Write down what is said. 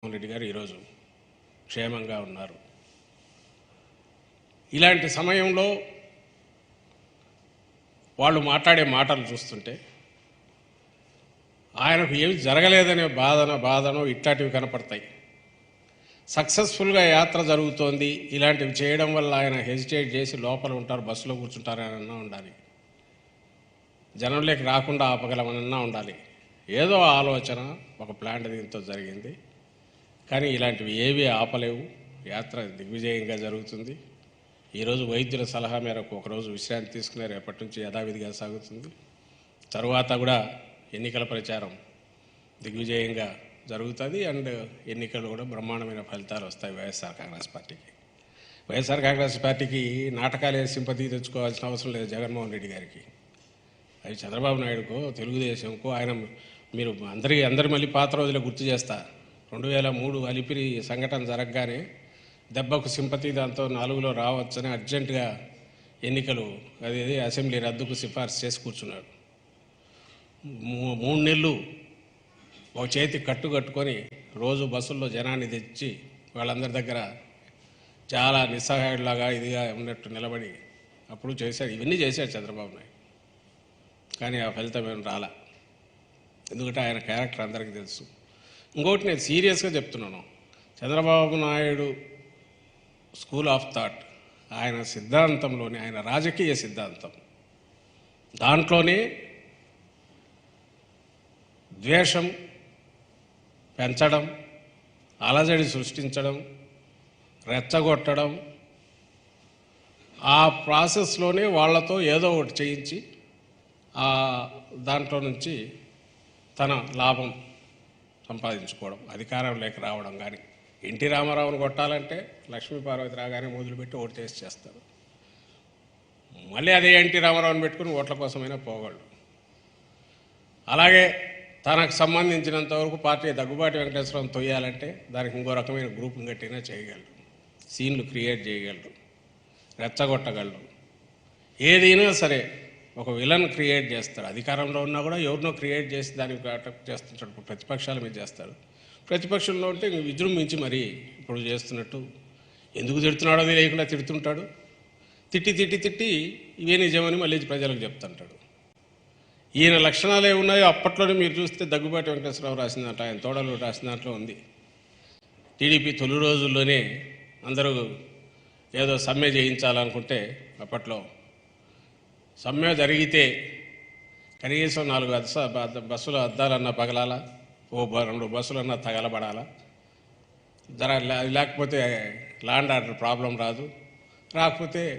రెడ్డి గారు ఈరోజు క్షేమంగా ఉన్నారు. ఇలాంటి సమయంలో వాళ్ళు మాట్లాడే మాటలు చూస్తుంటే ఆయనకు ఏమి జరగలేదనే బాధనో ఇట్లాంటివి కనపడతాయి. సక్సెస్ఫుల్గా యాత్ర జరుగుతోంది, ఇలాంటివి చేయడం వల్ల ఆయన హెజిటేట్ చేసి లోపల ఉంటారు, బస్సులో కూర్చుంటారనన్నా ఉండాలి, జనంలోకి రాకుండా ఆపగలమనన్నా ఉండాలి. ఏదో ఆలోచన, ఒక ప్లాన్ దీంతో జరిగింది. కానీ ఇలాంటివి ఏవీ ఆపలేవు. యాత్ర దిగ్విజయంగా జరుగుతుంది. ఈరోజు వైద్యుల సలహా మేరకు ఒకరోజు విశ్రాంతి తీసుకునే రేపటి నుంచి యథావిధిగా సాగుతుంది. తరువాత కూడా ఎన్నికల ప్రచారం దిగ్విజయంగా జరుగుతుంది. అండ్ ఎన్నికలు కూడా బ్రహ్మాండమైన ఫలితాలు వస్తాయి వైఎస్ఆర్ కాంగ్రెస్ పార్టీకి. వైఎస్ఆర్ కాంగ్రెస్ పార్టీకి నాటకాలే సింపతి తెచ్చుకోవాల్సిన అవసరం లేదు జగన్మోహన్ రెడ్డి గారికి. అది చంద్రబాబు నాయుడుకో తెలుగుదేశంకో ఆయన మీరు అందరి మళ్ళీ పాత రోజులు గుర్తు చేస్తా. 2003 అలిపిరి సంఘటన జరగగానే దెబ్బకు సింపతి దాంతో 4లో రావచ్చని అర్జెంటుగా ఎన్నికలు అది అసెంబ్లీ రద్దుకు సిఫార్సు చేసి కూర్చున్నాడు. 3 నెలలు ఒక చేతి కట్టుకొని రోజు బస్సుల్లో జనాన్ని తెచ్చి వాళ్ళందరి దగ్గర చాలా నిస్సహాయుడిలాగా ఇదిగా ఉన్నట్టు నిలబడి అప్పుడు చేశాడు. ఇవన్నీ చేశాడు చంద్రబాబు నాయుడు. కానీ ఆ ఫలితం ఏమి రాలా. ఎందుకంటే ఆయన క్యారెక్టర్ అందరికీ తెలుసు. ఇంకోటి నేను సీరియస్గా చెప్తున్నాను, Chandrababu Naidu school of thought, ఆయన సిద్ధాంతంలోనే, ఆయన రాజకీయ సిద్ధాంతం దాంట్లోనే ద్వేషం పెంచడం, అలజడి సృష్టించడం, రెచ్చగొట్టడం, ఆ ప్రాసెస్లోనే వాళ్ళతో ఏదో ఒకటి చేయించి దాంట్లో నుంచి తన లాభం సంపాదించుకోవడం, అధికారంలోకి రావడం. కానీ ఎన్టీ రామారావును కొట్టాలంటే లక్ష్మీపార్వతి రాగానే మొదలుపెట్టి ఓటు చేస్తారు. మళ్ళీ అదే ఎన్టీ రామారావుని పెట్టుకుని ఓట్ల కోసమైనా పోగలడు. అలాగే తనకు సంబంధించినంతవరకు పార్టీ దగ్గుబాటి వెంకటేశ్వరరావును తొయ్యాలంటే దానికి ఇంకో రకమైన గ్రూపును కట్టినా చేయగలడు, సీన్లు క్రియేట్ చేయగలడు, రెచ్చగొట్టగలడు. ఏదైనా సరే ఒక విలన్ క్రియేట్ చేస్తాడు. అధికారంలో ఉన్నా కూడా ఎవరినో క్రియేట్ చేసి దానికి అటాక్ చేస్తుంటాడు. ప్రతిపక్షాల మీద చేస్తాడు. ప్రతిపక్షంలో ఉంటే విజృంభించి మరి ఇప్పుడు చేస్తున్నట్టు ఎందుకు తిడుతున్నాడో తెలియకుండా తిడుతుంటాడు. తిట్టి ఇవే నిజమని మళ్ళీ ప్రజలకు చెప్తుంటాడు. ఈయన లక్షణాలు ఏమున్నాయో అప్పట్లోనే మీరు చూస్తే దగ్గుబాటి వెంకటేశ్వరరావు రాసిందంట, ఆయన తోడలు రాసిన దాంట్లో ఉంది. టీడీపీ తొలి రోజుల్లోనే అందరూ ఏదో సమ్మె చేయించాలనుకుంటే అప్పట్లో సమ్మె జరిగితే కనీసం 4 బస్సుల అద్దాలన్నా పగలాలా, 2 బస్సులన్నా తగలబడాలా, లేకపోతే ల్యాండ్ ఆర్డర్ ప్రాబ్లం రాకపోతే